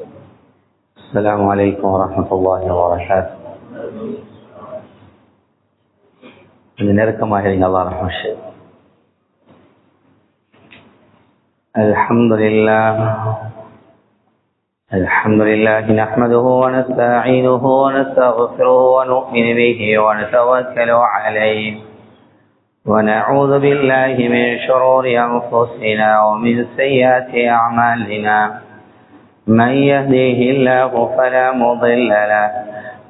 السلام عليكم ورحمة الله وبركاته. نركما هرين الله رحمة الشيء. الحمد لله نحمده ونستعينه ونستغفره ونؤمن به ونتوكل عليه ونعوذ بالله من شرور أنفسنا ومن سيئات أعمالنا. من يهديه الله فلا مضل له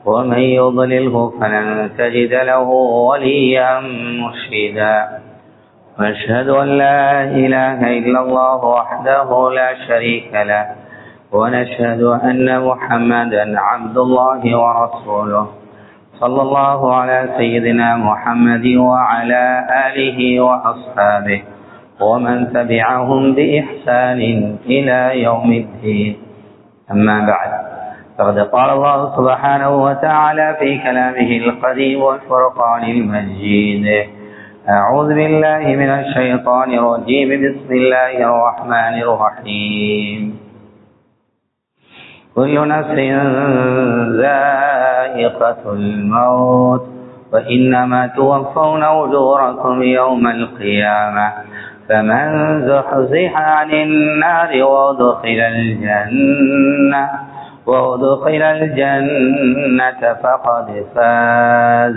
ومن يضلله فلن تجد له وليا مرشدا. وأشهد أن لا إله إلا الله وحده لا شريك له ونشهد أن محمدا عبد الله ورسوله. صلى الله على سيدنا محمد وعلى آله وأصحابه ومن تبعهم بإحسان إلى يوم الدين. أما بعد، فقد قال الله سبحانه وتعالى في كلامه القديم والفرقان المجيد: أعوذ بالله من الشيطان الرجيم. بسم الله الرحمن الرحيم. كل نفس ذائقة الموت وإنما توفون أجوركم يوم القيامة فمن زحزح عن النار وأدخل الجنة فقد فاز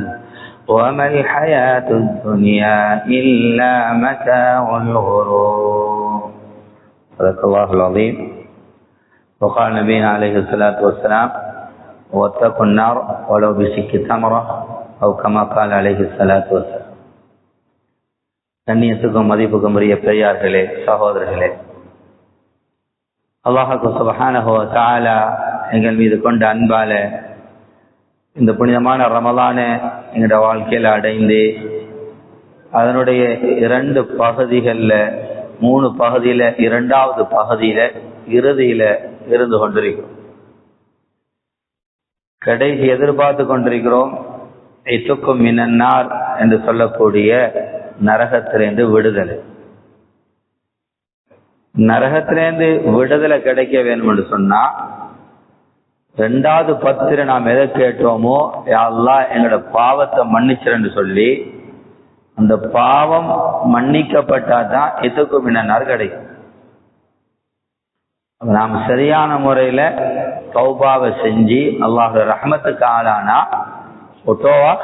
وما الحياة الدنيا إلا متاع الغرور. صدق الله العظيم. وقال نبينا عليه الصلاة والسلام: واتقوا النار ولو بشق تمرة أو كما قال عليه الصلاة والسلام. கண்ணியத்துக்கும் மதிப்புக்கும் உரிய பெரியார்களே, சகோதரர்களே, அல்லாஹ் சுப்ஹானஹு வ தஆலா எங்கள் மீது கொண்ட அன்பால இந்த புனிதமான ரமலான எங்களுடைய வாழ்க்கையில் அடைந்து அதனுடைய 2 பகுதிகளில் 3 பகுதியில் 2வது பகுதியில் இறுதியில் இருந்து கொண்டிருக்கிறோம். கடைசி எதிர்பார்த்து கொண்டிருக்கிறோம் இத்துக்கும் மினன்னார் என்று சொல்லக்கூடிய நரகத்திலிருந்து விடுதலை. நரகத்திலிருந்து விடுதலை கிடைக்க வேண்டும் என்று சொன்னா 2வது பத்திர நாம் எதை கேட்டோமோ, யா அல்லாஹ் எங்களோட பாவத்தை மன்னிச்சிரன்னு சொல்லி அந்த பாவம் மன்னிக்கப்பட்டாதான் இத்துக்கும் மினன்னார் கிடைக்கும். நாம் சரியான முறையில தௌபாவை செஞ்சு அல்லாஹ் ரஹ்மத்துக்கு ஆளானா ஒட்டோவா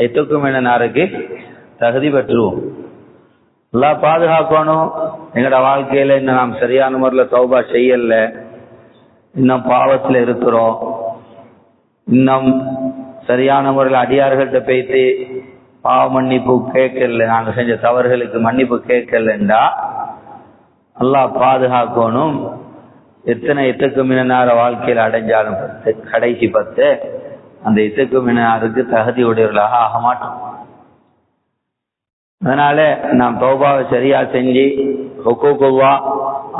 இத்துக்கும் மினன்னாருக்கு தகுதி பெற்றுவோம். எல்லாம் பாதுகாக்கணும். எங்களோட வாழ்க்கையில இன்னும் நாம் சரியான முறையில் தௌபா செய்யல, இன்னும் பாவத்தில் இருக்கிறோம், இன்னும் சரியான முறையில் அடியார்கள்ட்ட போய்த்து பாவ மன்னிப்பு கேட்கல, நாங்கள் செஞ்ச தவறுகளுக்கு மன்னிப்பு கேட்கலண்டா அல்லாஹ் பாதுகாக்கணும். எத்தனை இத்துக்கு மினனார வாழ்க்கையில் அடைஞ்சாலும் கடைசி 10 அந்த இத்துக்கு மினனாருக்கு தகுதி உடையவர்களாக ஆக மாட்டோம். அதனால நாம் தௌபாவை சரியா செஞ்சு ஹுக்கூக்குல்லா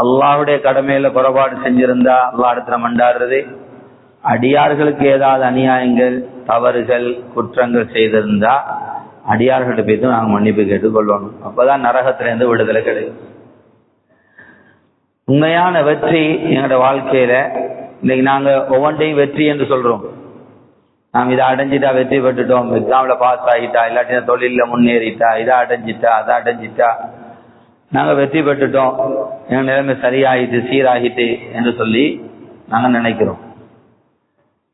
அல்லாஹ்வுடைய கடமையில குறைபாடு செஞ்சிருந்தா அல்லாஹ் இடத்துல மண்டாடுறது, அடியார்களுக்கு ஏதாவது அநியாயங்கள் தவறுகள் குற்றங்கள் செய்திருந்தா அடியார்கள்ட்ட போய்த்து நாங்கள் மன்னிப்பு கேட்டுக்கொள்ளணும். அப்பதான் நரகத்திலிருந்து விடுதலை கிடைக்கும். உண்மையான வெற்றி எங்களோட வாழ்க்கையில இன்னைக்கு நாங்க ஒவ்வொன்றையும் வெற்றி என்று சொல்றோம். நாம் இதை அடைஞ்சிட்டா வெற்றி பெற்றுட்டோம், எக்ஸாம்ல பாஸ் ஆகிட்டா, இல்லாட்டி தொழில முன்னேறிட்டா, இதை அடைஞ்சிட்டா அதை அடைஞ்சிட்டா நாங்க வெற்றி பெற்றுட்டோம், எங்க நிலைமை சரியாகிட்டு சீராகிட்டு என்று சொல்லி நாங்க நினைக்கிறோம்.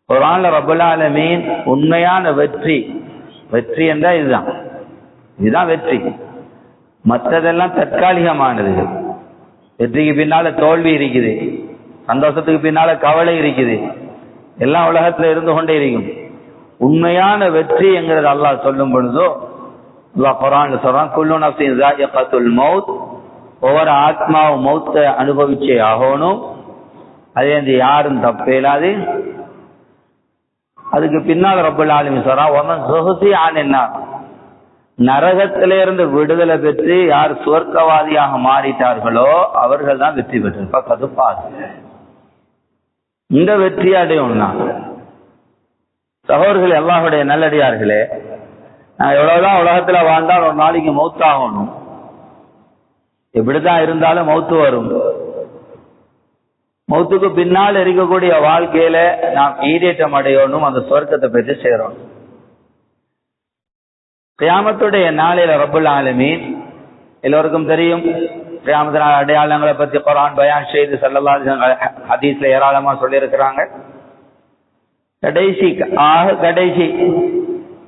குர்ஆன்ல ரப்பல் ஆலமீன் உண்மையான வெற்றி என்றா இதுதான் வெற்றி. மற்றதெல்லாம் தற்காலிகமானது. வெற்றிக்கு பின்னால தோல்வி இருக்குது, சந்தோஷத்துக்கு பின்னால கவலை இருக்குது, எல்லாம் உலகத்துல இருந்து கொண்டே இருக்கும். உண்மையான வெற்றி என்கிறது அல்லாஹ் சொல்லும் பொழுதோ அல்லாஹ் குர்ஆன்ல சொல்றான்: குல்லு நஃப்ஸின் ஸாயிகத்துல் மௌத், ஒவ்வொரு ஆத்மாவும் மௌத்தை அனுபவிச்சே ஆகணும், அதே யாரும் தப்பேலாது. அதுக்கு பின்னால் ரப்பல் ஆலமீன் சொல்றான்: வமன் ஸுஹ்ஸிஹ அனின் நார், நரகத்திலிருந்து விடுதலை பெற்று யார் சுவர்க்கவாதியாக மாறிட்டார்களோ அவர்கள் தான் வெற்றி பெற்றிருப்பார். இந்த வெற்றி அடையும்னா சகோதரர்களே, அல்லாஹ்வுடைய நல்லடியார்களே, நான் எவ்வளவுதான் உலகத்துல வாழ்ந்தால் ஒரு நாளைக்கு மௌத்தாகணும். எப்படிதான் இருந்தாலும் மௌத்து வரும். மௌத்துக்கு பின்னால் இருக்கக்கூடிய வாழ்க்கையில நாம் ஈடேற்றம் அடையணும், அந்த சொர்க்கத்தை பெற்று சேரணும். கியாமத்துடைய நாளையில ரப்புல் ஆலமீன் எல்லோருக்கும் தெரியும், கியாமத்து நாள் அடையாளங்களை பத்தி குர்ஆன் பயான் செய்து ஸல்லல்லாஹு அலைஹி வஸல்லம் ஹதீஸ்ல ஏராளமா சொல்லி இருக்கிறாங்க. கடைசி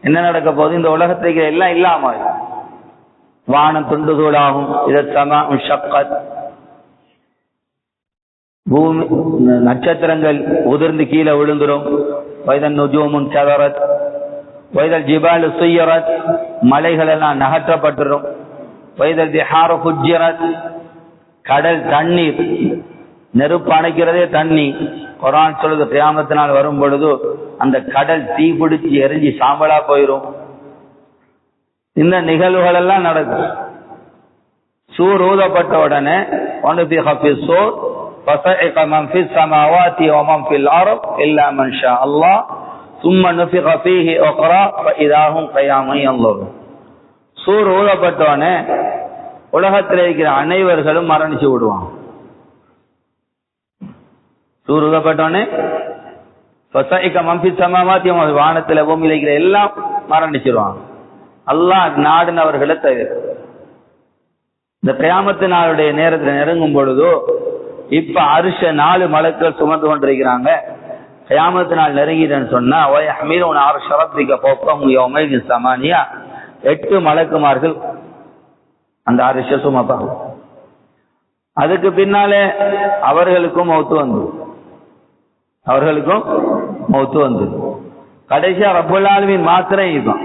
என்ன நடக்க போகுது? இந்த உலகத்துக்கு எல்லாம் இல்லாம வானம் துண்டு தூளாகும், இதற்கமா ஷக்கத், பூமி நட்சத்திரங்கள் உதிர்ந்து கீழே விழுந்துரும், வைதன் நுஜூமுன் சதரத், வைதல் ஜிபாலு சுய்யரத், மலைகள் எல்லாம் நகற்றப்பட்டுரும், வைதல் திஹாரு ஃபுஜ்ஜிரத், கடல் தண்ணீர், நெருப்பு அணைக்கிறதே தண்ணி. குர்ஆன் சொல்லுது கியாமத்தினால் வரும் பொழுது அந்த கடல் தீ பிடிச்சி எரிஞ்சு சாம்பலா போயிரும். இந்த நிகழ்வுகள் எல்லாம் நடக்கும். சூர் ஊதப்பட்ட உடனே வனுஃபிக ஃபிஸ்ஸூர் ஃபஸஇக மன் ஃபிஸ் ஸமாவாதி வ மன் ஃபில் அர்த் இல்லா மன் ஷா அல்லாஹ் ثم نفخ فيه اخرى فاذا هم قيام ينظرون. சூர் ஊதப்பட்ட உடனே உலகத்தில் இருக்கிற அனைவர்களும் மரணிச்சு விடுவாங்க. சூர் ஊதப்பட்ட உடனே ஃபஸஇக மன் ஃபிஸ் ஸமாவாதி, வானத்தில் பூமியில் இருக்கிற எல்லாம் மரணிச்சிருவாங்க, அல்லாஹ் நாடினவர்களை தவிர. இந்த கியாமத்து நாளுடைய நேரத்தில் நெருங்கும் பொழுதோ இப்ப அரிஷ 4 மலக்குகள் சுமந்து கொண்டிருக்கிறாங்க. கியாமத்து நாள் நெருங்கிட்டேன்னு சொன்னா வயஹ்மிலுன அர்ஷ ரப்பிக ஃபௌகஹும் யௌமைஇன் ஸமானியா, 8 மலக்குமார்கள் அந்த அரிஷ சுமப்பாங்க. அதுக்கு பின்னாலே அவர்களுக்கும் மௌத்து வந்து கடைசியா ரப்புல் ஆலமீன் மாத்திரம் இருக்கும்.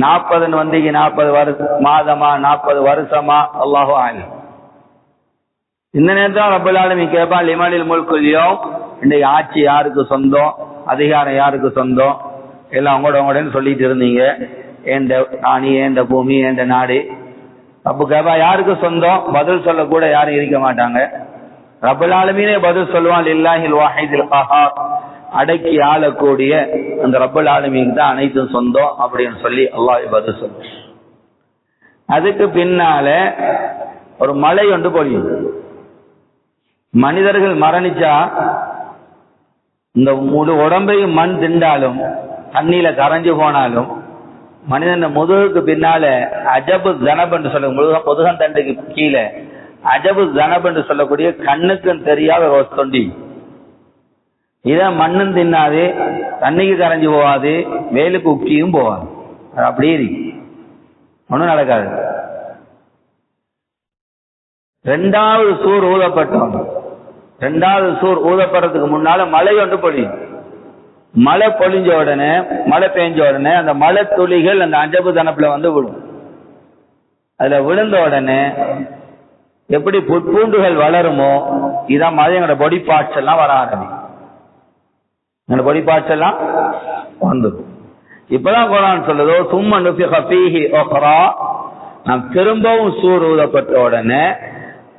40 வந்திக்கு 40 மாதமா 40 வருஷமா அல்லாஹு ஆலம். இந்த நேரத்தில் ரப்புல் ஆலமீன் கேட்பான், லிமனில் முல்குல் யௌம், இன்றைக்கு ஆட்சி யாருக்கு சொந்தம், அதிகாரம் யாருக்கு சொந்தம், எல்லாம் உங்களோட சொல்லிட்டு இருந்தீங்க, ஏண்ட ஆணி, ஏண்ட பூமி, ஏண்ட நாடு. அப்ப கேப்பா யாருக்கு சொந்தம், பதில் சொல்ல கூட யாரும் இருக்க மாட்டாங்க. ரப்புல் ஆலமீனே பதில் சொல்லுவான், லில்லாஹில் வாஹிதில் கஹார், அடக்கி ஆளக்கூடிய அந்த ரப்புல் ஆலமீனுக்கு தான் அனைத்தும் சொந்தம் அப்படின்னு சொல்லி அல்லாஹ் பதில் சொல்லும். அதுக்கு பின்னால ஒரு மழை ஒன்று பொழியும். மனிதர்கள் மரணிச்சா இந்த முழு உடம்பையும் மண் திண்டாலும் தண்ணியில கரைஞ்சு போனாலும் மனிதன் முதுகுக்கு பின்னால அஜபு ஜனப் என்று சொல்ல, முதுகன் தண்டுக்கு கீழே அஜபு ஜனப் என்று சொல்லக்கூடிய கண்ணுக்கும் தெரியாத ஒரு தொண்டி, இத மண்ணும் தின்னாது, தண்ணிக்கு கரைஞ்சு போகாது, வேலுக்கு உக்கியும் போகாது, அப்படியே ஒன்றும் நடக்காது. 2வது சூர் ஊதப்பட்டோம். 2வது சூர் ஊதப்படுறதுக்கு முன்னால மழை ஒன்று பொழியும். மழை பொழிஞ்ச உடனே, மழை பெஞ்ச உடனே அந்த மழை துளிகள் அந்த அஜபு தனப்புல வந்து விடும். அதுல விழுந்த உடனே எப்படி புட்பூண்டுகள் வளருமோ இதான் மாதிரி எங்களோட பொடி பார்ட்ஸ் எல்லாம் வர ஆரம்பிக்கும். எங்களோட பொடி பார்ட்ஸ் எல்லாம் வந்துடும். இப்பதான் குர்ஆன் சொல்லுதோ, சும்ம நுஃபிக ஃபீஹி உக்ரா, நாம் திரும்பவும் சூர் ஊதப்பட்ட உடனே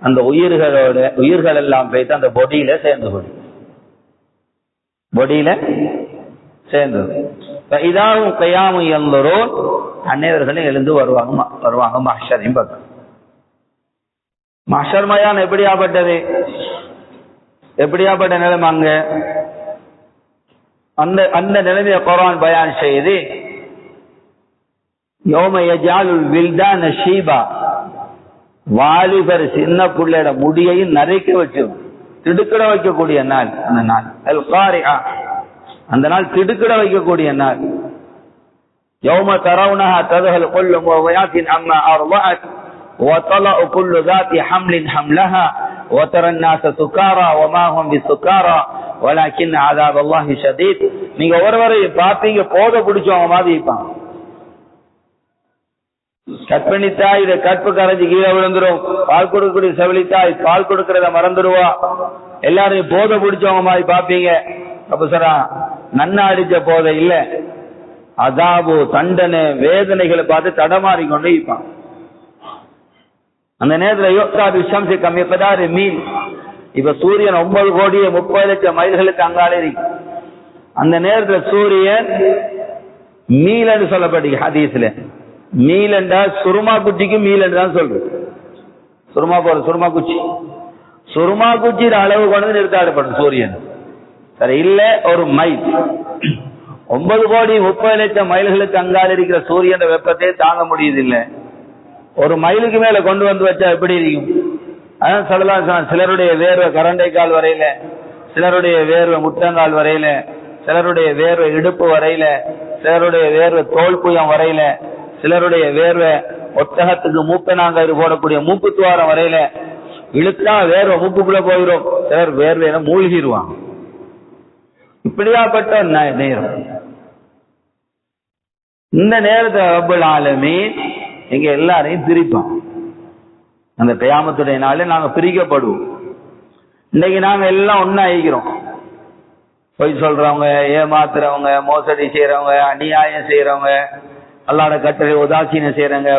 அந்த உயிர்கள் எல்லாம் போய்த்து அந்த பொடியில சேர்ந்து இதாகும் கையாமு எல்லோரும் அனைவர்களும் எழுந்து வருவாங்க மஹ்ஷரையும் பக்கம். மஹ்ஷர் மயான் எப்படியாப்பட்ட நிலைமை அங்க, அந்த நிலைமையை குர்ஆன் பயான் செய்து, யௌம யஜாலுல் வில்தான ஷீபா, வாலிபர் சின்ன புள்ளையோட முடியையும் நரைக்க வச்சு திடுக்கிட வைக்கக்கூடிய நாள் அந்த நாள். அல் காரிஆ, அந்த நாள் திடுக்கிட வைக்கக்கூடிய நாள். யௌம தரவுனஹா தذهل كل مرضعة عما أرضعت وتضع كل ذات حمل حملها وترى الناس سكارى وما هم بسكارى ولكن عذاب الله شديد. நீங்க ஒருவரையும் பாப்பீங்க போத பிடிச்சவங்க மாதிரி இருப்பாங்க. கற்பிணித்தாய் கற்பு கரைஞ்சி கீழே விழுந்துரும், பால் கொடுக்கக்கூடிய செவிலித்தாய் பால் கொடுக்கறத மறந்துடுவா, எல்லாரையும் போதை பிடிச்சவங்க மாதிரி பாப்பீங்க. அப்ப சாரா நன்னா அடிச்ச போதை இல்ல, அதாபு தண்டனை வேதனைகளை பார்த்து தடமாறி கொண்டு இருப்பான். அந்த நேரத்தில் யோகாது விஷம்சி கம்மி பதாரு மீன், இப்ப சூரியன் 9 கோடியே 30 லட்சம் மைல்களுக்கு அங்காலே இருக்கு. அந்த நேரத்தில் சூரியன் மீல் சொல்லப்பட்டு ஹதீஸ்ல, மீல் என்றா சுருமா குச்சிக்கு மீல் என்று தான் சொல்றது. சுருமா குச்சி சுருமா குச்சியில அளவு கொண்டு நிறுத்தாடப்படும் சூரியன். சரி இல்ல, ஒரு மைல் 9,30,00,000 மைல்களுக்கு அங்கால இருக்கிற சூரியன் வெப்பத்தை தாங்க முடியுது இல்ல, ஒரு மைலுக்கு மேல கொண்டு வந்து வச்சா எப்படி இருக்கும்? அதான் சொல்லலாம், சிலருடைய வேர்வை கரண்டைக்கால் வரையில, சிலருடைய வேர்வை முட்டங்கால் வரையில, சிலருடைய வேர்வை இடுப்பு வரையில, சிலருடைய வேர்வை தோல் புயம் வரையில, சிலருடைய வேர்வை ஒட்டகத்துக்கு மூப்பனாங்க போடக்கூடிய மூப்பு துவாரம் வரையில, இழுத்தா வேர்வை மூப்புக்குள்ள போயிடும். சிலர் வேர்வையில மூழ்கிடுவாங்க. இப்படியாப்பட்ட நேரம். இந்த நேரத்தை ரப்பல் ஆலமீன் எங்க எல்லாரையும் பிரிப்பான். அந்த கியாமத்துடைய நாளே நாங்க பிரிக்கப்படுவோம். இன்னைக்கு நாங்க எல்லாம் ஒன்னா ஆகிக்கிறோம். பொய் சொல்றவங்க, ஏமாத்துறவங்க, மோசடி செய்யறவங்க, அநியாயம் செய்யறவங்க, அல்லாஹ்வுடைய கட்டளை உதாசீனம் செய்யறவங்க,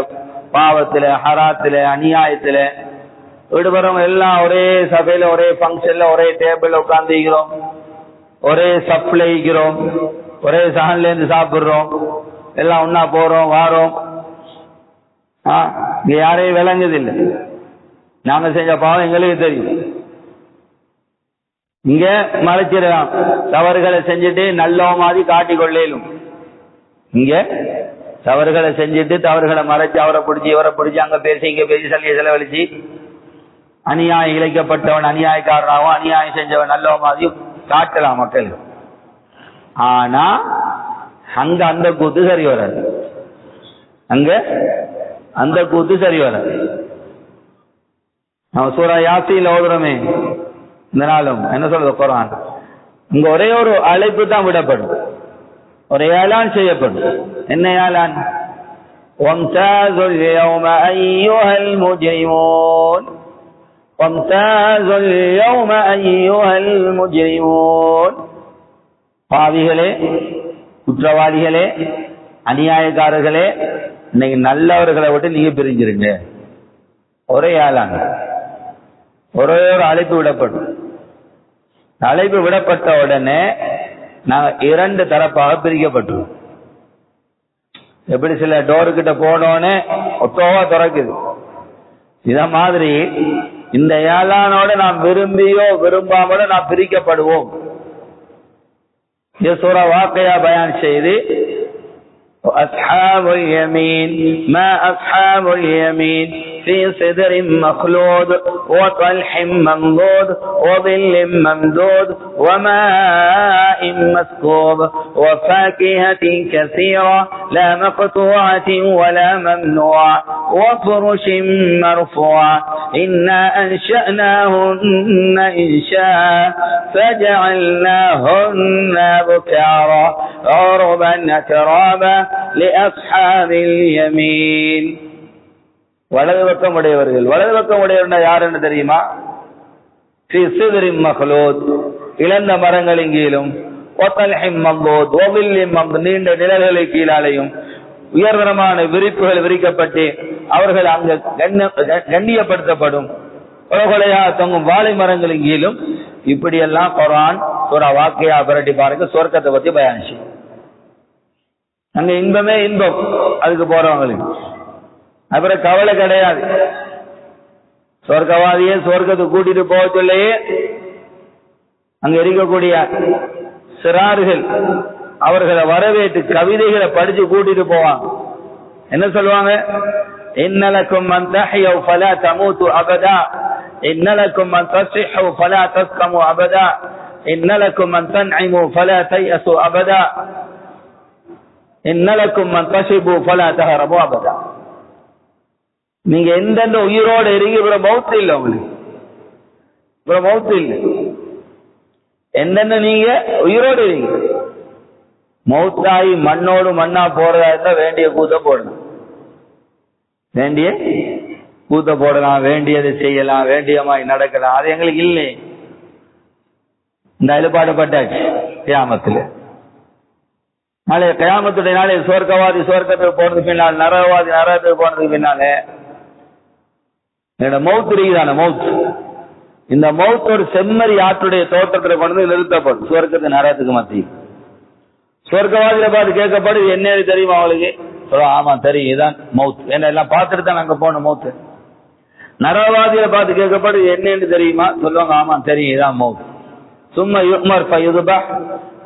பாவத்துல, ஹராத்துல, அநியாயத்துல ஈடுபடுறவங்க எல்லாம் ஒரே சபையில, ஒரே பங்கன்ல, ஒரே டேபிள்ல உட்கார்ந்துக்கிறோம், ஒரே சப்ளைக்கிறோம், ஒரே சகன்ல இருந்து சாப்பிடுறோம், எல்லாம் ஒன்னா போறோம் வாரோம். இங்க யாரையும் விளங்குது இல்லை. நாங்க செஞ்ச பாவம் எங்களுக்கு தெரியும். இங்க மறைச்சிடலாம், தவறுகளை செஞ்சுட்டு நல்ல மாதிரி காட்டிக்கொள்ளேலும். இங்க தவறுகளை செஞ்சுட்டு தவறுகளை மறைச்சு அவரை பிடிச்சி இவரை பிடிச்சி அங்க பேசி இங்க பேசி சல்லியை செலவழிச்சு அநியாயம் இழைக்கப்பட்டவன் அநியாயக்காரனாகவும் அநியாயம் செஞ்சவன் நல்ல மாதிரி காட்டலாம் மக்கள். ஆனா அங்க அந்த கூத்து சரி வராது. அங்க அந்த கூத்து சரி வராது. நம்ம சூரா யாசீன்ல ஓதுறோமே இந்த நாளும் என்ன சொல்றது குர்ஆன், இங்க ஒரே ஒரு அழைப்பு தான் விடப்படும், ஒரு ஏலான் செய்யப்படும். என்ன ஏலான்? வம்தாஸுல் யௌம அய்யுஹல் முஜ்ரிமூன், வம்தாஸுல் யௌம அய்யுஹல் முஜ்ரிமூன். பாவிகளே, குற்றவாளிகளே, அநியாயக்காரர்களே, இன்னைக்கு நல்லவர்களை விட்டு நீங்க பிரிஞ்சிருங்க. ஒரே ஆளாங்க, ஒரே ஒரு அழைப்பு விடப்படும். அழைப்பு விடப்பட்ட உடனே நாங்க 2 தரப்பாக பிரிக்கப்பட்டோம். எப்படி சில டோரு கிட்ட போனோன்னு ஒட்டோவா திறக்குது, இத மாதிரி இந்த ஏலானோட நாம் விரும்பியோ விரும்பாமலோ நாம் பிரிக்கப்படுவோம். ये सूरा वाक़िया बयान செய்து أصحاب اليمين ما أصحاب اليمين في صدر مخلود وطلح منضود وظل ممدود وماء مسكوب وفاكهة كثيرة لا مقطوعة ولا ممنوعة وفرش مرفوعة إنا أنشأناهن إنشاء فجعلناهن بكارا عربا أترابا لأصحاب اليمين. வலது பக்கம் உடையவர்கள், வலது பக்கம் உடையவர்கள் யார் என்று தெரியுமா? இழந்த மரங்களின் கீழும், நீண்ட நிழல்களை கீழாலையும், உயர்தரமான விரிப்புகள் விரிக்கப்பட்டு அவர்கள் அங்கு கண்ணியப்படுத்தப்படும் கொலையாக தொங்கும் வாழை மரங்களின் கீழும். இப்படியெல்லாம் குர்ஆன் சூரா வாக்கியா புரட்டி பாருங்க, சொர்க்கத்தை பத்தி பயானிச்சு. அங்க இன்பமே இன்பம் அதுக்கு போறவங்களுக்கு, அப்புறம் கவலை கிடையாது. சொர்க்கவாதியே சொர்க்கத்துக்கு கூட்டிட்டு போக சொல்லையே அங்க இருக்கக்கூடிய சிறார்கள் அவர்களை வரவேற்று கவிதைகளை படிச்சு கூட்டிட்டு போவாங்க. என்ன சொல்லுவாங்க? இன்னலக்கும் மன் தஹ்யு ஃபலா தமூது அபதா, இன்னலக்கும் மன் தஸ்ஹு ஃபலா தஸ்கமு அபதா, இன்னலக்கும் மன் தன்இமு ஃபலா தயஸு அபதா, இன்னலக்கும் மன் தஷிபு ஃபலா தஹரபு அபதா. நீங்க எந்தெந்த உயிரோடு இருங்க, இவ்வளவு மௌத்து இல்லை உங்களுக்கு, இவ்வளவு மௌத்து இல்லை. எந்தெந்த நீங்க உயிரோடு இருங்க, மௌத்தாயி மண்ணோடு மண்ணா போறதா இருந்தா வேண்டிய கூத்த போடணும், வேண்டிய கூத்த போடலாம், வேண்டியதை செய்யலாம், வேண்டியமாய் நடக்கலாம். அது எங்களுக்கு இல்லை. இந்த அழுப்பாடுபட்டாச்சு கியாமத்துல. நாளை கியாமத்துடைய நாளை சொர்க்கவாதி சொர்க்கத்துக்கு போனதுக்கு பின்னால், நரகவாதி நரகத்துக்கு போனதுக்கு பின்னால என்னோட மௌத் இருக்குதான மௌத், இந்த மௌத் ஒரு செம்மறி ஆற்றுடைய தோட்டத்தில் கொண்டு நிறுத்தப்படும் சொர்க்கத்து நரகத்துக்கு மத்திய. சொர்க்கவாதியில பார்த்து கேட்கப்படும், என்ன தெரியுமா அவளுக்கு? சொல்ல, ஆமா தெரியும், இதான் மௌத், என்ன எல்லாம் பார்த்துட்டு தான் நாங்க போன மௌத்து. நரகவாதியை பார்த்து கேட்கப்படும் என்னன்னு தெரியுமா? சொல்லுவாங்க, ஆமா தெரியும், இதான் மௌத். சும்மா யுக்மர் ஃபயுதுபஹ்,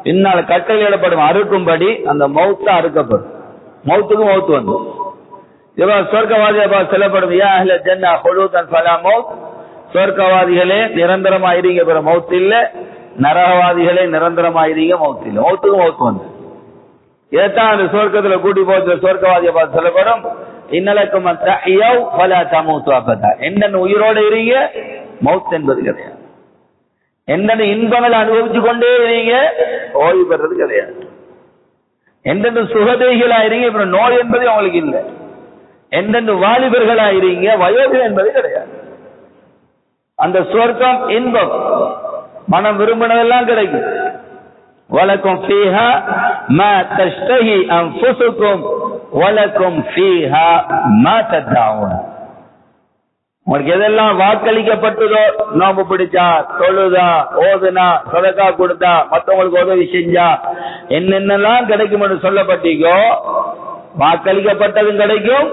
பின்னால கட்டளையிடப்படும் அறுக்கும்படி அந்த மௌத்தா அறுக்கப்படும். மௌத்துக்கு மௌத்து வந்து சொர்க்கவாதியை பார்த்து சொல்லப்படும், யா அஹ்ல ஜன்னா ஹுலூதன் ஃபலா மௌத், சொர்க்கவாதிகளே நிரந்தரமாயிருங்க, பிற மௌத் இல்ல. நரகவாதிகளே நிரந்தரமாயிருங்க, மௌத் இல்ல. மௌத்துக்கு மௌத்து வந்து இதைத்தான் அந்த சொர்க்கத்துல கூட்டி போகிற சொர்க்கவாதியை பார்த்து சொல்லப்படும், இன்னலக்கும் தஹ்யவ் ஃபலா தமூது அபதா, என்னென்ன உயிரோட இருங்க, மௌத் என்பது கிடையாது. என்னென்ன இன்பங்களை அனுபவிச்சு கொண்டே இருங்க, ஓய்வு பெறது கிடையாது. எந்தெந்த சுகதேகிகளாயிருங்க, இப்ப நோய் என்பது அவங்களுக்கு இல்லை. எந்தெந்த வாலிபர்களாயிருங்க, வயோதிகம் என்பது கிடையாது. அந்த சொர்க்கம் இன்பம், மனம் விரும்பினதெல்லாம் கிடைக்கும். வலக்கும் ஃபீஹா மா தஷ்தஹி அன்ஃபுசுக்கும் வலக்கும் ஃபீஹா மா ததஊன். உங்களுக்கு எதெல்லாம் வாக்களிக்கப்பட்டதோ, நோம்பு பிடிச்சா, தொழுதா, ஓதுனா, சதகா கொடுத்தா, மற்றவங்களுக்கு உதவி செஞ்சா, என்னென்னலாம் கிடைக்கும் என்று சொல்லப்பட்டீங்கோ, வாக்களிக்கப்பட்டதும் கிடைக்கும்,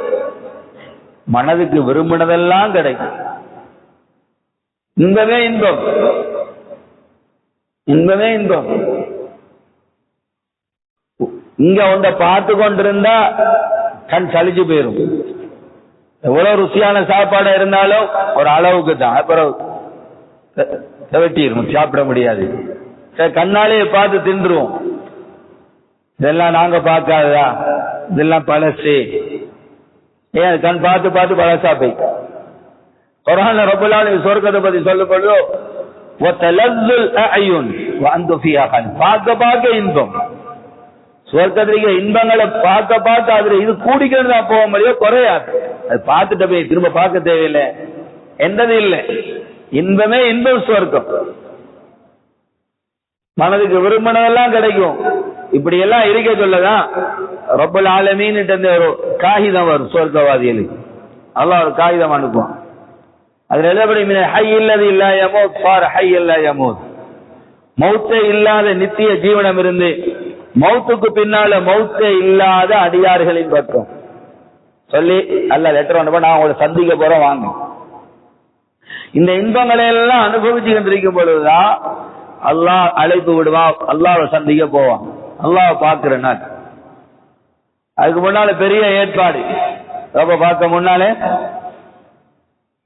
மனதுக்கு விரும்பினதெல்லாம் கிடைக்கும். இன்பமே இன்பம், இன்பமே இன்பம். இங்க ஒன்றை பார்த்து கொண்டிருந்தா கண் சலிச்சு போயிரும். எவ்வளவு ருசியான சாப்பாடு இருந்தாலும் ஒரு அளவுக்கு தான், அப்புறம் செவட்டிரும், சாப்பிட முடியாது. கண்ணாலே பார்த்து தின்றுவோம். இதெல்லாம் நாங்க பார்க்காததா, இதெல்லாம் பழசு. ஏன் கண் பார்த்து பார்த்து பழசா போய். குர்ஆன்ல ரப்பல் ஆலமீன் சொர்க்கத்தை பத்தி சொல்லும்போது வதலzzul அயுன் வஅந்து ஃபியா கன், பார்க்க பார்க்க இன்பம். சொர்க்கத்திற்கு இன்பங்களை பார்க்க பார்க்க அதுல இது கூடிக்கிறது தான் போக முடியும், குறையாது. அது பார்த்துட்டு போய் திரும்ப பார்க்க தேவையில்லை, எந்தது இல்லை. இன்பமே இன்பம் சொர்க்கம், மனதுக்கு விரும்பினதெல்லாம் கிடைக்கும். இப்படி எல்லாம் இருக்க சொல்லதான் ரப்பல் ஆலமீன் ஒரு காகிதம் வரும் சொர்க்கவாதிகளுக்கு. அல்லாஹ் ஒரு காகிதம் அனுப்புவான். அதுல எழுதப்படி ஹய் இல்லது இல்லா யமூத் ஃபார் ஹய் இல்லா யமூத், மௌத்தே இல்லாத நித்திய ஜீவனம் இருந்து மௌத்துக்கு பின்னால மௌத்தே இல்லாத அடியார்களின் பக்கம் சொல்லி அல்ல லெட்டர் அனுப்ப, நான் உங்களை சந்திக்க போறோம் வாங்க. இந்த இன்பங்களை எல்லாம் அனுபவிச்சுக்கிட்டு இருக்கும் பொழுதுதான் அல்லாஹ் அழைப்பு விடுவான், அல்லாஹ்வை சந்திக்க போவான், அல்லாஹ் பார்க்கிறேன். அதுக்கு முன்னால பெரிய ஏற்பாடு, ரொம்ப பார்க்க முன்னாலே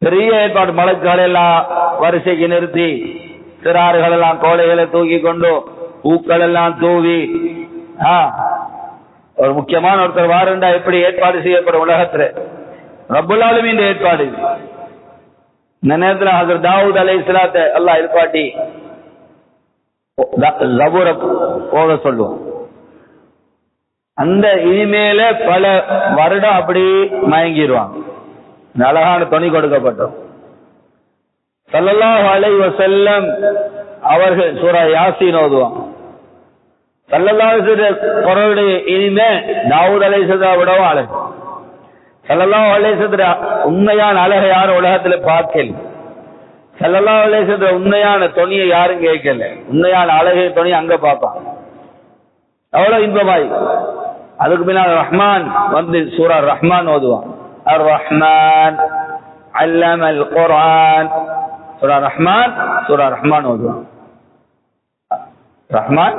பெரிய ஏற்பாடு. மலக்குகளை எல்லாம் வரிசைக்கு நிறுத்தி, சிறார்கள் எல்லாம் கோலைகளை தூக்கி கொண்டு, பூக்கள் எல்லாம் தூவி, ஒரு முக்கியமான ஒருத்தர் வாருண்டா எப்படி ஏற்பாடு செய்யப்படும் உலகத்துல, ரப்பல் ஆலமீன் ஏற்பாடு. இந்த நேரத்தில் ஹஜ்ரத் தாவூத் அலைஹிஸ்ஸலாத்தை அல்லாஹ் எழுப்பாட்டி ஜபூர போக சொல்லுவோம். அந்த இனிமேல பல வருடம் அப்படி மயங்கிடுவாங்க. அழகான துணி கொடுக்கப்பட்டோம். ஸல்லல்லாஹு அலைஹி வஸல்லம் அவர்கள் சூரா யாசீன் ஓதுவாங்க. ஸல்லல்லாஹு அலைஹி வஸல்லம் குரலுடைய இனிமே தாவூத் அலைஹிஸ்ஸலாம் விடவும் அழகு. ஸல்லல்லாஹு அலைஹி வஸல்லம் உண்மையான அழகை யாரும் உலகத்துல பார்க்கல. ஸல்லல்லாஹு அலைஹி வஸல்லம் உண்மையான துணியை யாரும் கேட்கல. உண்மையான அழகை துணி அங்க பார்ப்பான், அவ்வளவு இன்பமாய். அதுக்கு பின்னால் ரஹ்மான் வந்து சூரா ரஹ்மான் ஓதுவான். அர் ரஹ்மான் அல்லமல் குர்ஆன், சூரா ரஹ்மான், சூரா ரஹ்மான் ஓதுவான். ரஹ்மான்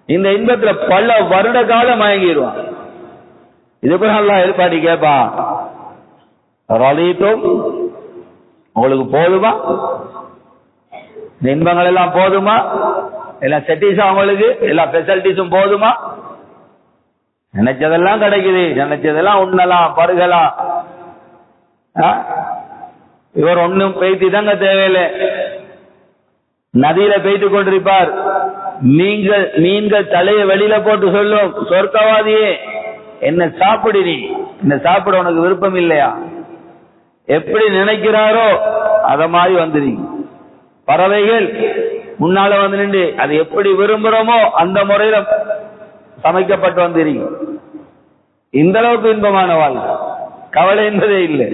இந்த இன்பத்துல பல வருட காலம் மயங்கிடுவான். இதுக்கு அல்லாஹ் ஏற்பாடு கேட்பா, ரலீதும், உங்களுக்கு போதுமா? இன்பங்கள் எல்லாம் போதுமா? எல்லா செட்டிஸும் அவங்களுக்கு எல்லா ஃபெசிலிட்டிஸும் போதுமா? நினைச்சதெல்லாம் கிடைக்குது, நினைச்சதெல்லாம் உண்ணலாம், பருகலாம். இவர் ஒன்னும் பெய்து தங்க தேவையில்லை. நதியில பெய்து கொண்டிருப்பார், மீன்கள் தலையை வெளியில போட்டு சொல்லும், சொர்க்கவாதியே என்ன சாப்பிடு, நீ என்ன சாப்பிட உனக்கு விருப்பம் இல்லையா? எப்படி நினைக்கிறாரோ அத மாதிரி வந்துருங்க. பறவைகள் முன்னால வந்து நின்று அது எப்படி விரும்புறோமோ அந்த முறையில சமைக்கப்பட்டு வந்துருங்க. இந்த அளவுக்கு இன்பமான வாழ்க்கை, கவலை என்பதே இல்லை.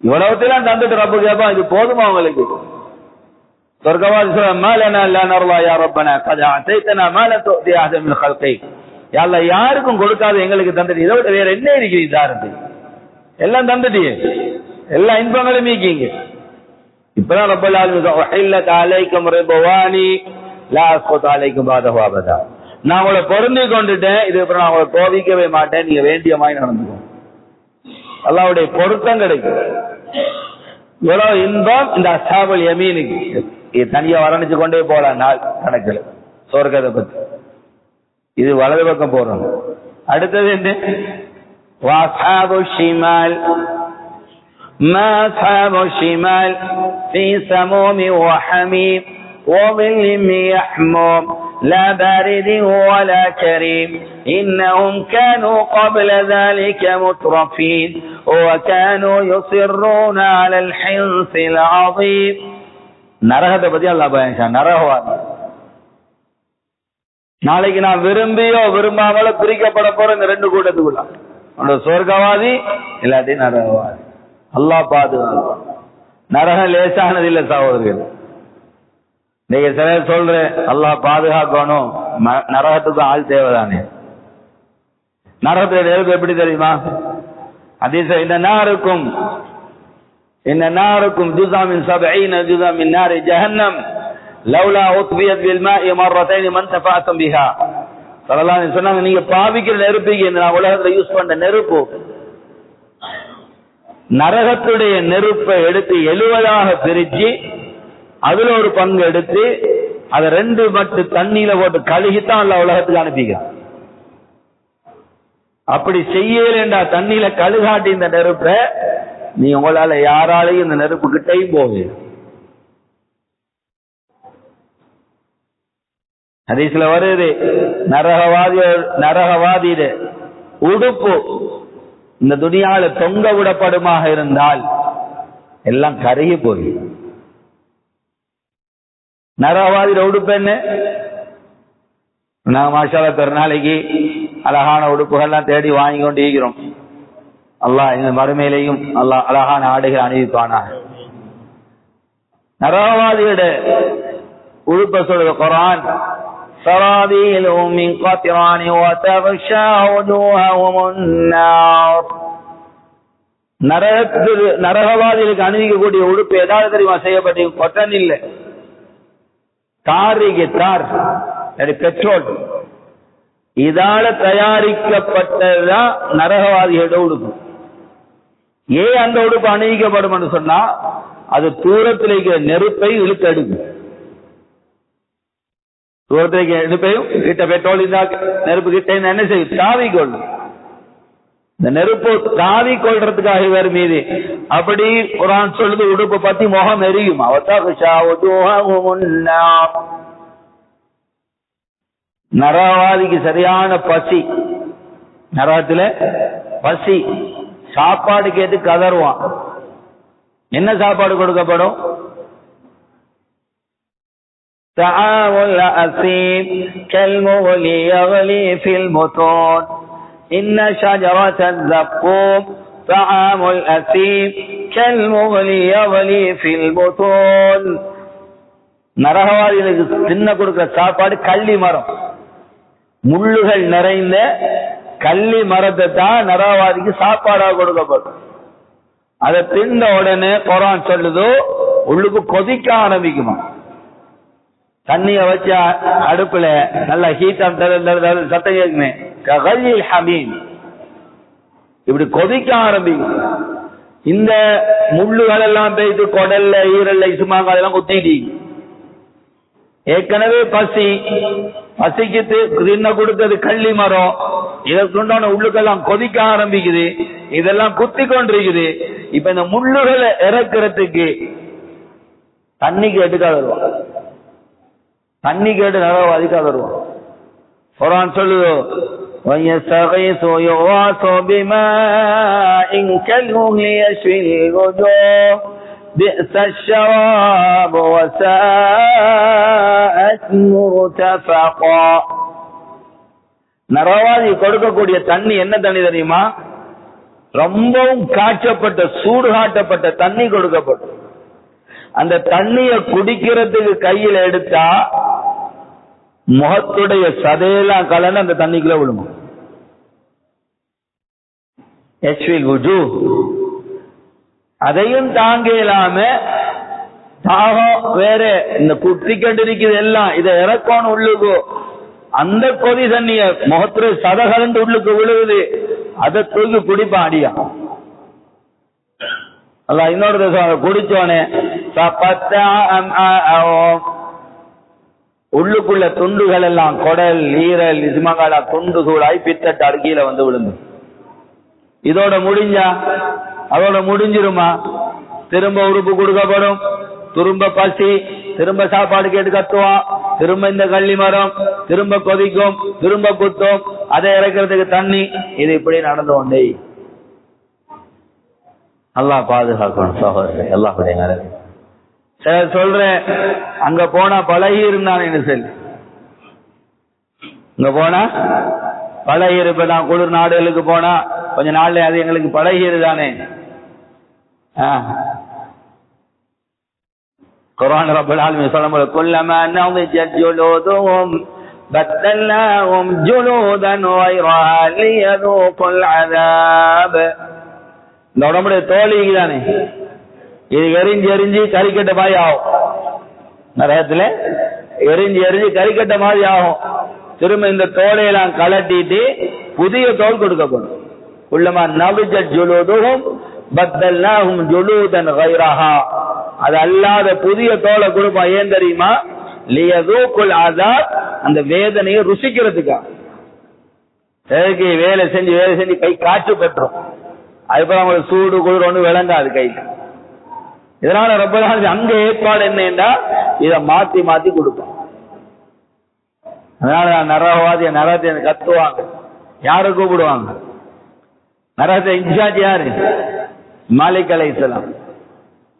இவ்வளவுத்தையும் தந்துட்டு ரப்பு கேப்பா, இது போதுமா உங்களுக்கு? சொர்க்கவாதி சொல்ல, மாலனா லா நர்லா யா ரப்பனா கத் அதைதனா மா லா துதி அஹத மின் ஹல்கிக், யா அல்லாஹ் யாருக்கும் கொடுக்காத எங்களுக்கு தந்துட்டு, இதை விட வேற என்ன இருக்குது? இதாருக்கு எல்லாம் தந்துட்டியே, எல்லா இன்பங்களும் மீக்கிங்க. இப்பதான் ரப்பல் ஆலமீன் உஹில்லத் அலைக்கும் ரிதுவானி லா அஸ்கத் அலைக்கும் பாதஹு அபதா. நான் உங்களை பொருந்தி கொண்டுட்டேன், இது அப்புறம் நான் உங்களை கோபிக்கவே மாட்டேன், நீங்க வேண்டிய மாதிரி நடந்துக்கோங்க. அல்லாஹ்வுடைய பொருத்தம் கிடைக்கும். எவ்வளவு இன்பம் இந்த அஸ்ஹாபுல் யமீனுக்கு. தனியா வர்ணிச்சு கொண்டே போலாம் நாள் கணக்கில் சொர்க்கத்தை பத்தி. இது வலது பக்கம் போறோம். அடுத்தது என்ன? வஅஸ்ஹாபு ஷிமால் மா அஸ்ஹாபு ஷிமால் ஃபீ ஸமூமி வஹமீம் وظل من يحموم لا بارد ولا كريم إنهم كانوا قبل ذلك مترفين وكانوا يصرون على الحنث العظيم. நரகத்தை பத்தி அல்லாஹ் பயன்றான். நரகவாதி நாளைக்கு நான் விரும்பியோ விரும்பாமலோ பிரிக்கப்பட போற இந்த ரெண்டு கூட்டத்துக்குள்ள சொர்க்கவாதி இல்லாட்டி நரகவாதி. அல்லாஹ் பாதுகாப்பான். நரகம் லேசானது இல்ல சகோதரர்கள். நீங்க சில சொல்ற அல்லாஹ் பாதுகாக்கணும், நரகத்துக்கு ஆள் தேவைதானே. நரகத்துல நெருப்பு எப்படி தெரியுமா? ஹதீஸ் இன்ன நாருக்கும் ஜுஸா மின் 70 ஜுஸா மின் நாரி ஜஹன்னம் லவ்லா உத்பியத் பில் மாஇ மர்ரத்தைன் மன் தஃபாஅத்தும் பிஹா. ஸல்லல்லாஹு அலைஹி வஸல்லம் நீங்க பாவிக்கிற நெருப்புக்கு நான் உலகத்துல யூஸ் பண்ண நெருப்பு, நரகத்துடைய நெருப்பை எடுத்து 70ஆக பிரிச்சு அதுல ஒரு பங்கு எடுத்து அதை 2 மட்டு தண்ணியில போட்டு கழுகித்தான் அல்ல உலகத்துக்கு அனுப்பிக்கிறான். அப்படி செய்யலண்டா தண்ணியில கழுகாட்டி இந்த நெருப்பை நீ உங்களால யாராலையும் இந்த நெருப்பு கிட்டையும் போகுது. ஹதீஸ்ல வருது, நரகவாதிய உடுப்பு இந்த துனியால தொங்க விடப்படுமாக இருந்தால் எல்லாம் கருகி போய். நரகவாதியோட உடுப்பு என்ன? நாங்க மாஷாஅல்லாஹ் பெருநாளைக்கு அழகான உடுப்புகள்லாம் தேடி வாங்கி கொண்டு இருக்கிறோம். அல்லாஹ் இந்த மறுமையிலையும் அல்லாஹ் அழகான ஆடைகள் அணிவிப்பானா. நரகவாதியோட உடுப்ப சொல்ற குர்ஆன், சராபீலுஹும் மின் கத்ரான் வதக்ஷா வஜூஹஹும் அன்-நார். நரகவாதிகளுக்கு அணிவிக்கக்கூடிய உடுப்பு ஏதாவது தெரியுமா? செய்யப்பட்ட கொட்டன் இல்லை, தார் பெட்ரோல், இதால தயாரிக்கப்பட்டதுதான் நரகவாதிகளோட உடுப்பு. ஏன் அந்த உடுப்பு அணிவிக்கப்படும் சொன்னா அது தூரத்தில் இருக்கிற நெருப்பை இழுத்து எடுக்கும். தூரத்தில் இருக்கிற நெருப்பையும் கிட்ட பெட்ரோல் நெருப்பு கிட்ட என்ன செய்யும்? தாவி கொள்ளும். இந்த நெருப்பு தாவி கொள்றதுக்காக இவர் மீது அப்படி குர்ஆன் சொல்லுது, உடுப்பு பத்தி முகம் எரியும். நரகவாதிக்கு சரியான பசி, நரகத்துல பசி, சாப்பாடு கேட்டு கதறுவான். என்ன சாப்பாடு கொடுக்கப்படும்? தஆமுல் அஸீம் கல்முஹ்லி யக்லி ஃபில் புத்தூன் இன்ன ஷஜரத்தல் ஸக்கூம் தஆமுல் அஸீம் கல்முஹ்லி யக்லி ஃபில் புத்தூன். நரகவாதிகளுக்கு தின்ன கொடுக்கிற சாப்பாடு கள்ளி மரம், முள்ளுகள் நிறைந்த கள்ளி மரத்தை தான் நரகவாதிக்கு சாப்பாடாக கொடுக்கப்படும். அதை தின்ன உடனே குர்ஆன் சொல்லுதோ உள்ளுக்கு கொதிக்க ஆரம்பிக்குமா. தண்ணிய வச்ச அடுப்புல நல்லா ஹீட்டா சத்தம் கேட்குமே, ககலில் ஹமீம், இப்படி கொதிக்க ஆரம்பிக்கும். இந்த முள்ளுகள் எல்லாம் போயிட்டு குடல்ல ஈரல்ல இசுமாங்க அதெல்லாம் குத்திட்டு ஏற்கனவே பசிக்கு தின்ன கொடுத்தது கள்ளி மரம், இதற்குண்டான உள்ளுக்கெல்லாம் கொதிக்க ஆரம்பிக்குது, இதெல்லாம் குத்தி கொண்டிருக்குது. இப்ப இந்த முள்ளுகளை இறக்கிறதுக்கு தண்ணி கேட்டுக்காக வருவான், தண்ணி கேட்டு நரகவாதிக்காக வருவான். குர்ஆன் சொல்லுதோ, وَيَسْتَغِيثُ يُغَاثُ بِمَاءٍ كَالْمُهْلِ يَشْوِي الْوُجُوهَ بِئْسَ الشَّرَابُ وَسَاءَتْ مُرْتَفَقًا. நரகவாதி கொடுக்கக்கூடிய தண்ணி என்ன தண்ணி தெரியுமா? ரொம்பவும் காய்ச்சப்பட்ட சூடு காட்டப்பட்ட தண்ணி கொடுக்கப்படும். அந்த தண்ணிய குடிக்கிறதுக்கு கையில எடுத்தா முகத்துடைய சதையெல்லாம் கலந்து அந்த தண்ணிக்குள்ள விழுமா. அதையும் தாங்க இல்லாம தாகம் வேற, இந்த குத்தி கண்டு இருக்குது எல்லாம், இதை இறக்கணும் உள்ளுக்கு, அந்த கொதி தண்ணிய முகத்துல சதகலந்து உள்ளுக்கு விழுகுது, அதை தூக்கி குடிப்பான் அடியா. அல்ல இன்னொரு குடிச்சோனே உள்ளுக்குள்ள துண்டுகள் எல்லாம் குடல் ஈரல் இதுமங்களா துண்டு சூழாய் பித்தட்டு அருகில வந்து விழுந்து. இதோட முடிஞ்சா அதோட முடிஞ்சிருமா? திரும்ப உறுப்பு கொடுக்கப்படும், திரும்ப பசி, திரும்ப சாப்பாடு கேட்டு கத்துவான், திரும்ப இந்த கள்ளி மரம் திரும்ப கொதிக்கும், திரும்ப குத்தும், அதை இறக்கிறதுக்கு தண்ணி, இது இப்படி நடந்து கொண்டே. அல்லாஹ் பாதுகாக்கணும் சகோதரர். எல்லாருடைய சொல்றேன், அங்க போனா பழகி இருந்தானு சொல்லி, இங்க போனா பழகி இருப்ப, நான் குளிர் நாடுகளுக்கு போனா கொஞ்ச நாள்ல அது எங்களுக்கு பழகிருதானே. குர்ஆன் ரப்பல் ஆலமீன் சொல்லும்போது குல்லமா நضجت جلودهم بدلناهم جلودا غيرها ليذوقوا العذاب. இந்த உடம்புடைய தோலிக்கு தானே இது எரிஞ்சு எரிஞ்சு கறிக்கட்ட மாதிரி ஆகும், நரகத்துல எரிஞ்சு எரிஞ்சு கறிக்கட்ட மாதிரி ஆகும். திரும்ப இந்த தோலையெல்லாம் கலட்டிட்டு புதிய தோல் கொடுக்கப்படும். குல்லமா நضجت جلودهم بدلناهم جلودا غيرها, அது அல்லாத புதிய தோலை கொடுப்பா. ஏன் தெரியுமா? லியذوقوا العذاب, அந்த வேதனையை ருசிக்கிறதுக்காக. வேலை செஞ்சு கை காற்று பெற்றோம், அதுக்கப்புறம் அவங்களுக்கு சூடு குளிர் ஒன்று விளங்காது கையில. இதனால ரப்பல் ஆலமீன் அங்க ஏற்பாடு என்னன்னா இதை மாத்தி மாத்தி கொடுப்போம். அதனால நரகவாதிய நரகத்தை கத்துவாங்க, யாரு கூப்பிடுவாங்க? நரகத்தை இன்சார்ஜ் யாரு? மாலிக் அலைஹிஸ்ஸலாம்.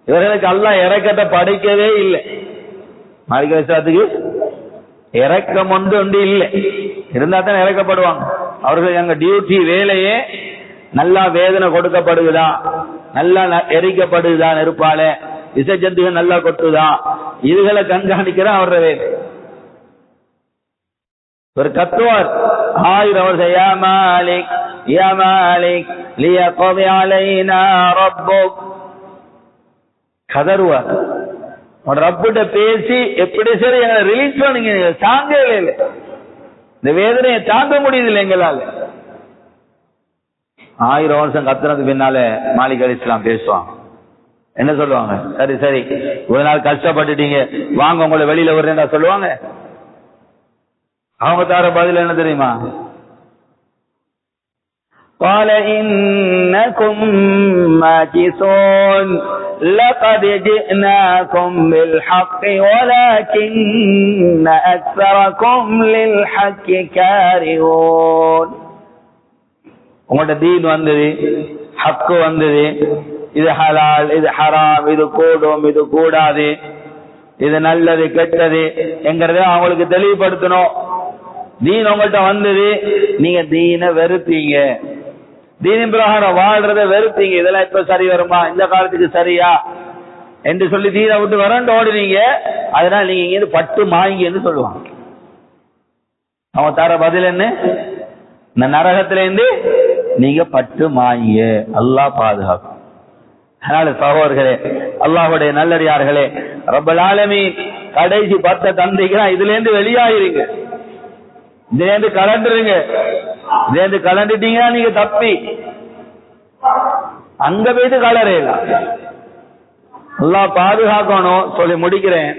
இவர்களுக்கு அல்லாஹ் இறக்கத்தை படைக்கவே இல்லை. மாலிக் அலைஹிஸ்ஸலாத்துக்கு இறக்கம் ஒன்று இல்லை, இருந்தா தான் இறக்கப்படுவாங்க. அவர்கள் எங்க டியூட்டி வேலையே நல்லா வேதனை கொடுக்கப்படுதுதான், நல்லா எரிக்கப்படுதுதான், நெருப்பால விசஜந்துகள் நல்லா கொட்டுதான், இதுகளை கண்காணிக்கிற அவர வேலை. ஒரு கத்துவார் 1000 வருஷம், யா மாலிக் யா மாலிக் லியக்தி அலைனா ரப்புக், கதறுவார். ரப்பிட்ட பேசி எப்படி சரி எங்களை ரிலீஸ் பண்ணுங்க, தாங்க இல்லை, இந்த வேதனையை தாங்க முடியுதில்லை எங்களால. 1000 வருஷம் கத்துறதுக்கு பின்னால மாலிக் அலைஹிஸ்ஸலாம் பேசுவாங்க. என்ன சொல்லுவாங்க? சரி சரி ஒரு நாள் கஷ்டப்பட்டுட்டீங்க, வாங்க உங்களை வெளியில வர்றேன்னா சொல்லுவாங்க. அவங்க தார பதில் என்ன தெரியுமா? قال إنكم ماكثون لقد جئناكم بالحق ولكن أكثركم للحق كارهون. உங்களோட தீன் வந்தது, ஹக்கு வந்தது, இது ஹலால் இது ஹராம், இது கூடும் இது கூடாது, இது நல்லது கெட்டது என்கிறத அவங்களுக்கு தெளிவுபடுத்தணும். தீன் உங்கள்கிட்ட வந்தது, நீங்க தீனை வெறுத்தீங்க, தீனின் பிரகாரம் வாழ்றத வெறுத்தீங்க. இதெல்லாம் இப்ப சரி வருமா, இந்த காலத்துக்கு சரியா என்று சொல்லி தீனை விட்டு வரண்டு ஓடுனீங்க. அதனால நீங்க இங்க பட்டு மாங்கின்னு சொல்லுவாங்க. அவங்க தர பதில் என்ன? இந்த நரகத்திலேருந்து நீங்க பட்டு மாங்கிய. அல்லாஹ் பாதுகாக்கும். அதனால சகோதரர்களே, அல்லாஹ்வுடைய நல்லடியார்களே, ரப்பல் ஆலமீன் கடைசி 10 தந்திக்கிறா, இதுல இருந்து வெளியாயிருங்க, இதுல இருந்து கலண்டுருங்க. இதுல இருந்து கலண்டுட்டீங்கன்னா நீங்க தப்பி அங்க போயிட்டு கலரையலாம். அல்லாஹ் பாதுகாக்கணும். சொல்லி முடிக்கிறேன்.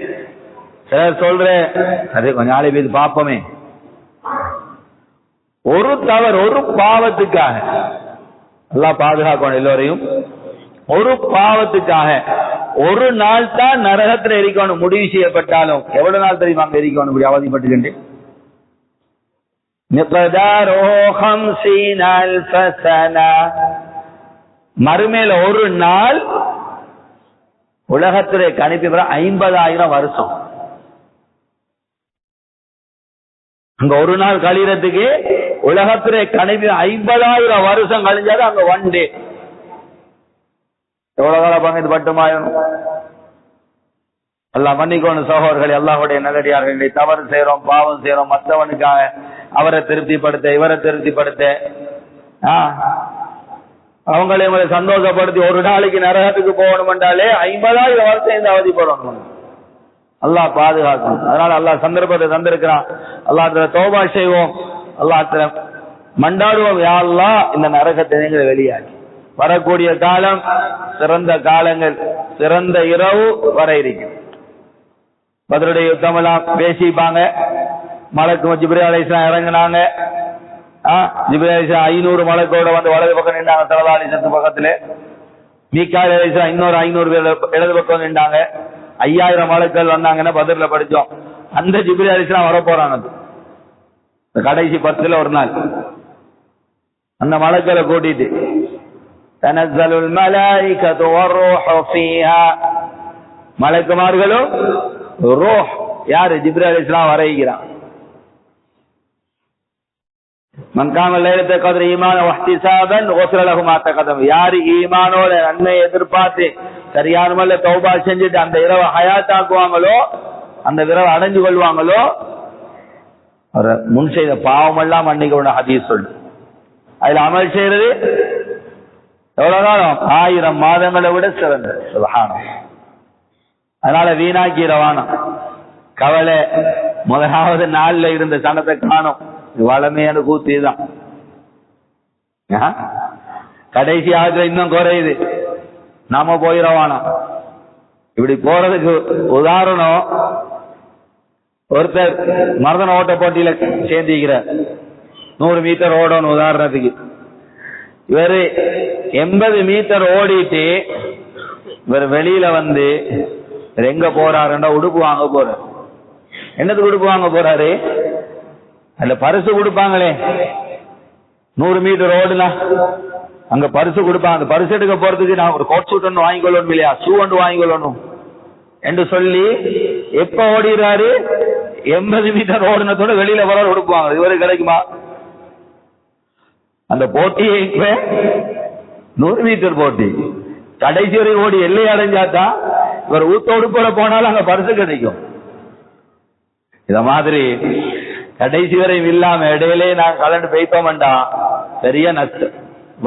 சிலர் சொல்றேன், அதே கொஞ்ச நாளை போய் பார்ப்போமே, ஒரு தவறு ஒரு பாவத்துக்காக அல்லாஹ் பாதுகாக்கணும் எல்லோரையும். ஒரு பாவத்துக்காக ஒரு நாள் தான் நரகத்தில் எரிக்கணும் முடிவு செய்யப்பட்டாலும், எவ்வளவு நாள் தெரியுமா அங்க எரிக்கணும் இப்படி அவதிப்பட்டுக்கிட்டு? மறுமையில ஒரு நாள் உலகத்திலே கணிப்பு 50,000 வருஷம். அங்க ஒரு நாள் கழிறதுக்கு உலகத்திலே கணிப்பு 50,000 வருஷம் கழிஞ்சாலும் அங்க ஒன் டே. எவ்வளவு காலம் பங்கு பட்டுமாயணும். அல்லாஹ் மன்னிக்கணும் சகோதரர்களே, அல்லாஹ்வுடைய நல்லடியார்களே, தவறு செய்யறோம், பாவம் செய்யறோம், மற்றவனுக்காக அவரை திருப்திப்படுத்த இவரை திருப்திப்படுத்த அவங்களை உங்களை சந்தோஷப்படுத்தி ஒரு நாளைக்கு நரகத்துக்கு போகணும் என்றாலே 50,000 வருஷம் இந்த அவதிப்படணும். அல்லாஹ் பாதுகாக்கும். அதனால அல்லாஹ் சந்தர்ப்பத்தை தந்திருக்கிறான். அல்லாஹ்விட தௌபா செய்வோம், அல்லாஹ்விட மண்டாடுவோம். யா அல்லாஹ் இந்த நரகத்தை நீங்கள் வெளியாக்கி. வரக்கூடிய காலம் சிறந்த காலங்கள், சிறந்த இரவு வர இருக்கும். பத்ருடைய யுத்தம் எல்லாம் பேசிப்பாங்க. மலக்கு ஜிப்ரீல் அலைஹிஸ்ஸலாம் இறங்கினாங்க. ஜிப்ரீல் அலைஹிஸ்ஸலாம் 500 மலக்கோட வந்து வலது பக்கம் நின்றாங்க, ஸல்லல்லாஹு அலைஹி வஸல்லம் பக்கத்துல. மீகாயில் அலைஹிஸ்ஸலாம் இன்னொரு 500 இடது பக்கம் நின்றாங்க. 5000 மலக்கள் வந்தாங்கன்னா பத்ர்ல படிச்சோம். அந்த ஜிப்ரீல் அலைஹிஸ்ஸலாம் வர போறாங்க கடைசி 10ல ஒரு நாள். அந்த மலக்களை கூட்டிட்டு தனஸ்ஸலுல் மலாயிகத்து வர்ரூஹு ஃபீஹா, மலக்குமார்களும் ரூஹ் யாரு ஜிப்ரீல் அலைஹிஸ்ஸலாம் வரைகிறான். மன் காம லைலத்துல் கத்ர் ஈமானன் வஹ்திசாபன் குஃபிர லஹு மா தகதம், யாரு ஈமானோட நன்மை எதிர்பார்த்து சரியான முறையில் தௌபா செஞ்சுட்டு அந்த இரவை ஹயாத்தாக்குவாங்களோ, அந்த இரவை அடைஞ்சு கொள்வாங்களோ, முன் செய்த பாவமெல்லாம் மன்னிக்க ஹதீஸ் சொல்லு. அதுல அமல் செய்யறது எவ்வளவு காலம்? 1000 மாதங்களை விட சிறந்த. சுப்ஹானல்லாஹ். அதனால வீணாக்கிறவானம் கவலை. முதலாவது நாள்ல இருந்த சனத்தை காணும். வளமையான கூத்திதான். கடைசி ஆகுது இன்னும் குறையுது. நாம போயிடவானா. இப்படி போறதுக்கு உதாரணம், ஒருத்தர் மரதன ஓட்ட போட்டியில சேர்ந்திருக்கிறார். 100 மீட்டர் ஓடணும் உதாரணத்துக்கு. இவரு 80 மீட்டர் ஓடிட்டு இவர் வெளியில வந்து எங்க போறாருன்னா உடுப்பு வாங்க போறாரு. என்னத்துக்கு உடுப்பு வாங்க போறாரு? அதுல பரிசு கொடுப்பாங்களே, 100 மீட்டர் ஓடுனா அங்க பரிசு கொடுப்பாங்க. பரிசு எடுக்க போறதுக்கு நான் ஒரு கோட் சூட் ஒன்று வாங்கிக்கொள்ளணும் இல்லையா, ஷூ ஒன்று வாங்கிக்கொள்ளணும் என்று சொல்லி எப்ப ஓடிறாரு? 80 மீட்டர் ஓடுனதோட வெளியில வர உடுப்புவாங்க. இவரு கிடைக்குமா? அந்த போட்டியை 100 மீட்டர் போட்டி கடைசி வரை ஓடி எல்லை அடைஞ்சாதான் இவர் ஊத்த உடுப்போட போனாலும் அங்க பரிசு கிடைக்கும். இத மாதிரி கடைசி வரையும் இல்லாம இடையிலே நான் கலந்து போய்ப்போம்டா பெரிய நஷ்டம்.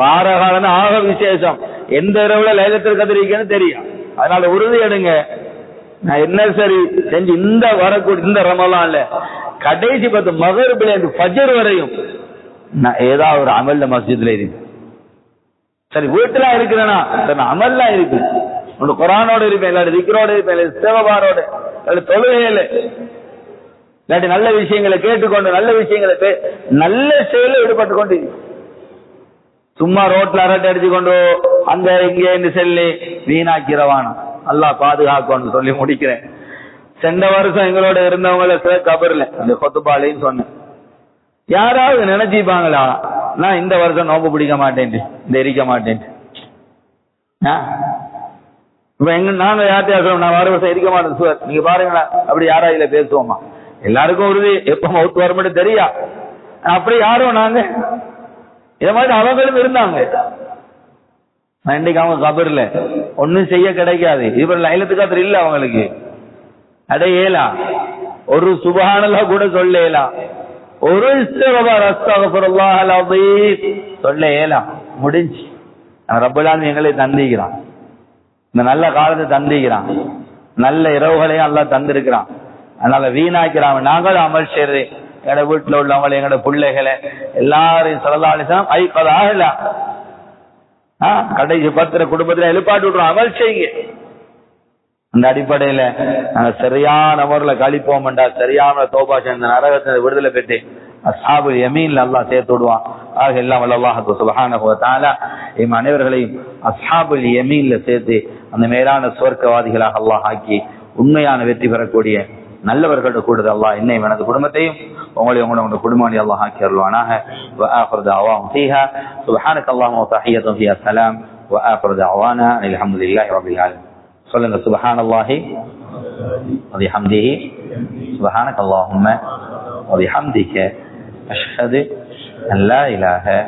வார காலம் ஆக விசேஷம். எந்த இரவுல லைலத்துல் கத்ர் இருக்குன்னு தெரியும். அதனால உறுதி எடுங்க. நான் என்ன சரி செஞ்சு இந்த வரக்கூடிய இந்த ரமலான்ல கடைசி 10 மகரிபில இருந்து ஃபஜ்ர் வரையும் நான் ஏதாவது ஒரு அமல்ல மஸ்ஜித்ல இருக்கு. சரி வீட்டுல இருக்கிறேன்னா அமல்லாம் இருக்கு. உங்க குர்ஆனோட இருப்பேன், இல்லாட்டி திக்ரோட இருப்பேன், இல்லாட்டி சேவபாரோட, இல்லாட்டி தொழுகையில, இல்லாட்டி நல்ல விஷயங்களை கேட்டுக்கொண்டு நல்ல விஷயங்களை நல்ல செயலில் ஈடுபட்டு கொண்டு, சும்மா ரோட்ல அரட்டை அடிச்சு கொண்டு அங்க இங்க செல்லி வீணாக்கிறவான அல்லாஹ் பாதுகாக்கணும்னு சொல்லி முடிக்கிறேன். சென்ற வருஷம் எங்களோட இருந்தவங்கள சில கபர்ல அந்த கொத்துப்பாலையும் சொன்னேன். யாராவது நினைச்சிப்பாங்களா நான் இந்த வருஷம் நோம்பு பிடிக்க மாட்டேன், இந்த எரிக்க மாட்டேன். இப்ப எங்க நாங்க யார்ட்டையா சொல்றோம் நான் வர வருஷம் எரிக்க மாட்டேன் சார், நீங்க பாருங்களா, அப்படி யாரா இதுல பேசுவோமா? எல்லாருக்கும் உறுதி எப்ப மவுத்து வர மட்டும் தெரியா. அப்படி யாரும் நாங்க இத மாதிரி அவங்களும் இருந்தாங்க. இன்னைக்கு அவங்க கபர்ல ஒன்னும் செய்ய கிடைக்காது. இவர் லைலத்துல் கத்ர் இல்ல அவங்களுக்கு அடையலாம். ஒரு சுப்ஹானல்லாஹ் கூட சொல்லலாம். ஒரு இஸ்திக்ஃபார் அஸ்தக்ஃபிருல்லாஹ் அல்-அஸீம் சொல்லலாம். முடிஞ்சு. ரப்பல் ஆலமீன் எங்களை தந்திக்கிறான், இந்த நல்ல காலத்தை தந்திக்கிறான், நல்ல இரவுகளையும் அல்லாஹ் தந்திருக்கிறான். அதனால வீணாக்கிறாங்க. நாங்களும் அமல் செய்யறது எங்க வீட்டுல உள்ளவங்களை, எங்களோட பிள்ளைகளை எல்லாரையும் ஸல்லல்லாஹு அலைஹி வஸல்லம் ஐகதாஹல கடைசி 10 குடும்பத்துல எழுப்பாட்டு விட்டுறோம். அமல் செய்யுங்க. அந்த அடிப்படையில நாங்க சரியான முறையில் கழிப்போம்டா, சரியான தௌபா செஞ்ச நரகத்தை விடுதலை பெற்று அஸ்ஹாபுல் யமீன்ல அல்லாஹ் சேர்த்து விடுவான். ஆக எல்லாம் வல்ல அல்லாஹ் சுப்ஹானஹு வ தஆலா எம் அனைவர்களையும் அஸ்ஹாபுல் யமீன்ல சேர்த்து அந்த மேலான சுவர்க்கவாதிகளாக அல்லாஹ் ஆக்கி உண்மையான வெற்றி பெறக்கூடிய நல்லவர்களோட கூடுதல் அல்லாஹ் என்னையும் எனது குடும்பத்தையும் உங்களையும் உங்களோட குடும்பத்தை அல்லாஹ் ஆக்கி அருள்வானாக. வ ஆகிரு தஅவாஹும் ஃபீஹா சுப்ஹானக அல்லாஹும்ம வ தஹிய்யத்துஹும் ஃபீஹா ஸலாம் வ ஆகிரு தஅவானா அல்ஹம்துலில்லாஹி ரப்பில் ஆலமீன். சொல்லுங்க சுப்ஹானல்லாஹி வ பிஹம்திஹி சுப்ஹானக அல்லாஹும்ம வ பிஹம்திக அஷ்ஹது அன் லா இலாஹா